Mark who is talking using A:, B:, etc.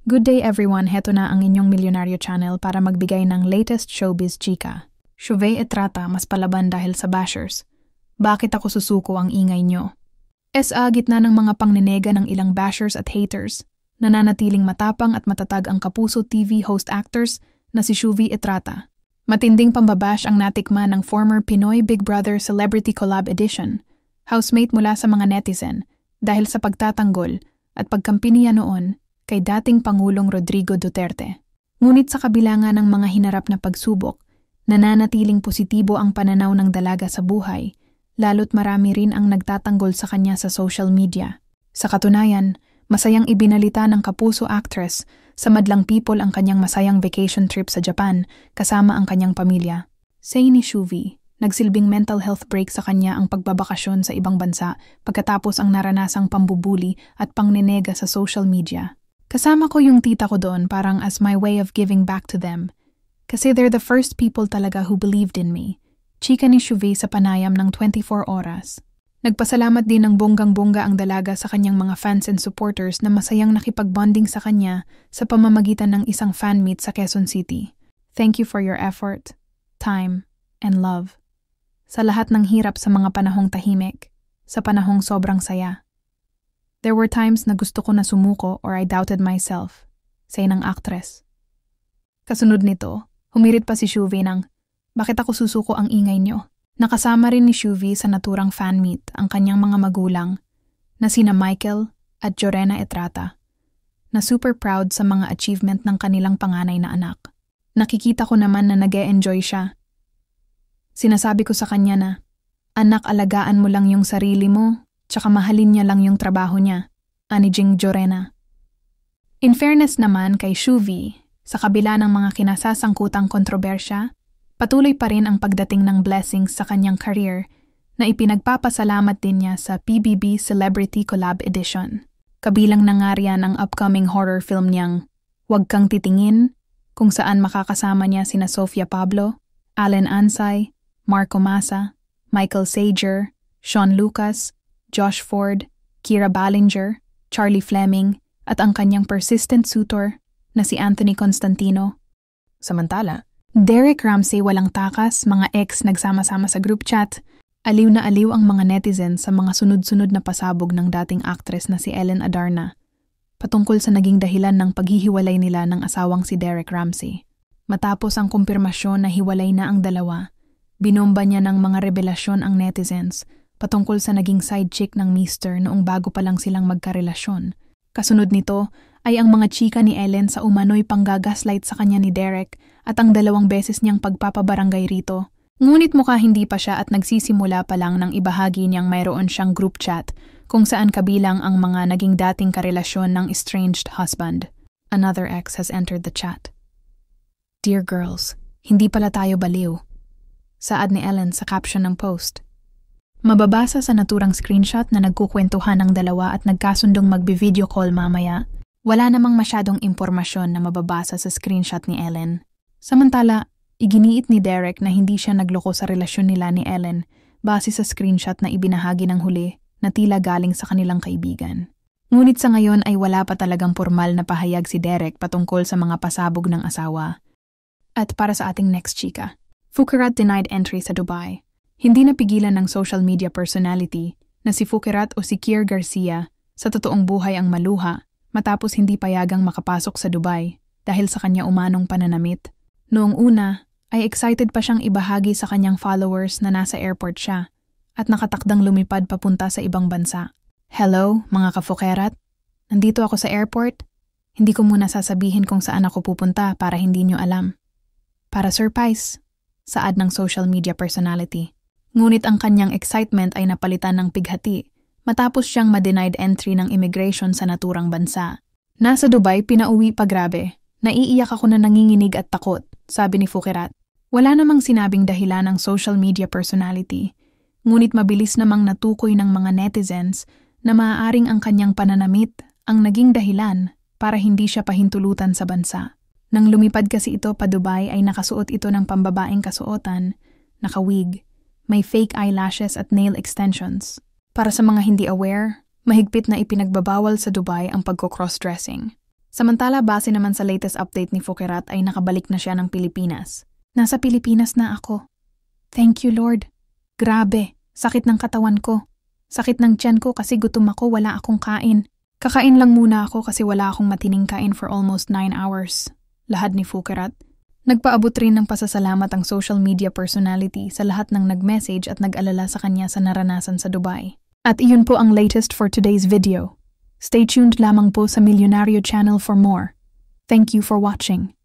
A: Good day everyone, heto na ang inyong Milyonaryo Channel para magbigay ng latest showbiz chika. Shuvey Etrata mas palaban dahil sa bashers. Bakit ako susuko ang ingay nyo? Gitna ng mga pangninega ng ilang bashers at haters, nananatiling matapang at matatag ang Kapuso TV host actors na si Shuvey Etrata. Matinding pambabash ang natikman ng former Pinoy Big Brother Celebrity Collab Edition, housemate mula sa mga netizen dahil sa pagtatanggol at pagkampi niya noon kay dating Pangulong Rodrigo Duterte. Ngunit sa kabila nga ng mga hinarap na pagsubok, nananatiling positibo ang pananaw ng dalaga sa buhay, lalo't marami rin ang nagtatanggol sa kanya sa social media. Sa katunayan, masayang ibinalita ng Kapuso actress sa madlang people ang kanyang masayang vacation trip sa Japan kasama ang kanyang pamilya. Say ni Shuvey, nagsilbing mental health break sa kanya ang pagbabakasyon sa ibang bansa pagkatapos ang naranasang pambubuli at pangnenega sa social media. Kasama ko yung tita ko doon parang as my way of giving back to them. Kasi they're the first people talaga who believed in me. Chika ni Shuvey sa panayam ng 24 oras. Nagpasalamat din ng bonggang-bongga ang dalaga sa kanyang mga fans and supporters na masayang nakipag-bonding sa kanya sa pamamagitan ng isang fan meet sa Quezon City. Thank you for your effort, time, and love. Sa lahat ng hirap sa mga panahong tahimik, sa panahong sobrang saya. There were times na gusto ko na sumuko or I doubted myself, say ng actress. Kasunod nito, humirit pa si Shuvey ng, bakit ako susuko ang ingay nyo? Nakasama rin ni Shuvey sa naturang fan meet ang kanyang mga magulang na sina Michael at Jorena Etrata, na super proud sa mga achievement ng kanilang panganay na anak. Nakikita ko naman na nag-e-enjoy siya. Sinasabi ko sa kanya na, anak, alagaan mo lang yung sarili mo, tsaka mahalin niya lang yung trabaho niya, ani Jing Jorena. In fairness naman kay Shuvey, sa kabila ng mga kinasasangkutang kontrobersya, patuloy pa rin ang pagdating ng blessings sa kanyang career na ipinagpapasalamat din niya sa PBB Celebrity Collab Edition. Kabilang na nga riyan ang upcoming horror film niyang Huwag Kang Titingin, kung saan makakasama niya sina Sofia Pablo, Allen Ansay, Marco Massa, Michael Sager, Sean Lucas, Josh Ford, Kira Ballinger, Charlie Fleming, at ang kanyang persistent suitor na si Anthony Constantino. Samantala, Derek Ramsey walang takas, mga ex nagsama-sama sa group chat, aliw na aliw ang mga netizens sa mga sunod-sunod na pasabog ng dating actress na si Ellen Adarna, patungkol sa naging dahilan ng paghihiwalay nila ng asawang si Derek Ramsey. Matapos ang kumpirmasyon na hiwalay na ang dalawa, binomba niya ng mga revelasyon ang netizens patungkol sa naging side chick ng mister noong bago pa lang silang magkarelasyon. Kasunod nito ay ang mga chika ni Ellen sa umano'y panggagaslight sa kanya ni Derek at ang 2 beses niyang pagpapabarangay rito. Ngunit mukha hindi pa siya at nagsisimula pa lang nang ibahagi niyang mayroon siyang group chat kung saan kabilang ang mga naging dating karelasyon ng estranged husband. Another ex has entered the chat. Dear girls, hindi pala tayo baliw. Saad ni Ellen sa caption ng post. Mababasa sa naturang screenshot na nagkukwentuhan ng dalawa at nagkasundong magbi-video call mamaya, wala namang masyadong impormasyon na mababasa sa screenshot ni Ellen. Samantala, iginiit ni Derek na hindi siya nagloko sa relasyon nila ni Ellen base sa screenshot na ibinahagi ng huli na tila galing sa kanilang kaibigan. Ngunit sa ngayon ay wala pa talagang formal na pahayag si Derek patungkol sa mga pasabog ng asawa. At para sa ating next chika, Fukerat denied entry sa Dubai. Hindi napigilan ng social media personality na si Fukerat o si Kier Garcia sa totoong buhay ang maluha matapos hindi payagang makapasok sa Dubai dahil sa kanya umanong pananamit. Noong una ay excited pa siyang ibahagi sa kanyang followers na nasa airport siya at nakatakdang lumipad papunta sa ibang bansa. Hello mga ka-Fukerat, nandito ako sa airport. Hindi ko muna sasabihin kung saan ako pupunta para hindi nyo alam. Para surprise, saad ng social media personality. Ngunit ang kanyang excitement ay napalitan ng pighati matapos siyang ma-denied entry ng immigration sa naturang bansa. Nasa Dubai, pinauwi pa grabe. Naiiyak ako na nanginginig at takot, sabi ni Fukerat. Wala namang sinabing dahilan ng social media personality, ngunit mabilis namang natukoy ng mga netizens na maaaring ang kanyang pananamit ang naging dahilan para hindi siya pahintulutan sa bansa. Nang lumipad kasi ito pa Dubai ay nakasuot ito ng pambabaeng kasuotan, nakawig, may fake eyelashes at nail extensions. Para sa mga hindi aware, mahigpit na ipinagbabawal sa Dubai ang pagko-cross-dressing. Samantala, base naman sa latest update ni Fukerat ay nakabalik na siya ng Pilipinas. Nasa Pilipinas na ako. Thank you, Lord. Grabe, sakit ng katawan ko. Sakit ng tiyan ko kasi gutom ako, wala akong kain. Kakain lang muna ako kasi wala akong matining kain for almost 9 hours. Lahad ni Fukerat. Nagpaabot rin ng pasasalamat ang social media personality sa lahat ng nag-message at nag-alala sa kanya sa naranasan sa Dubai. At iyon po ang latest for today's video. Stay tuned lamang po sa Milyonaryo Channel for more. Thank you for watching.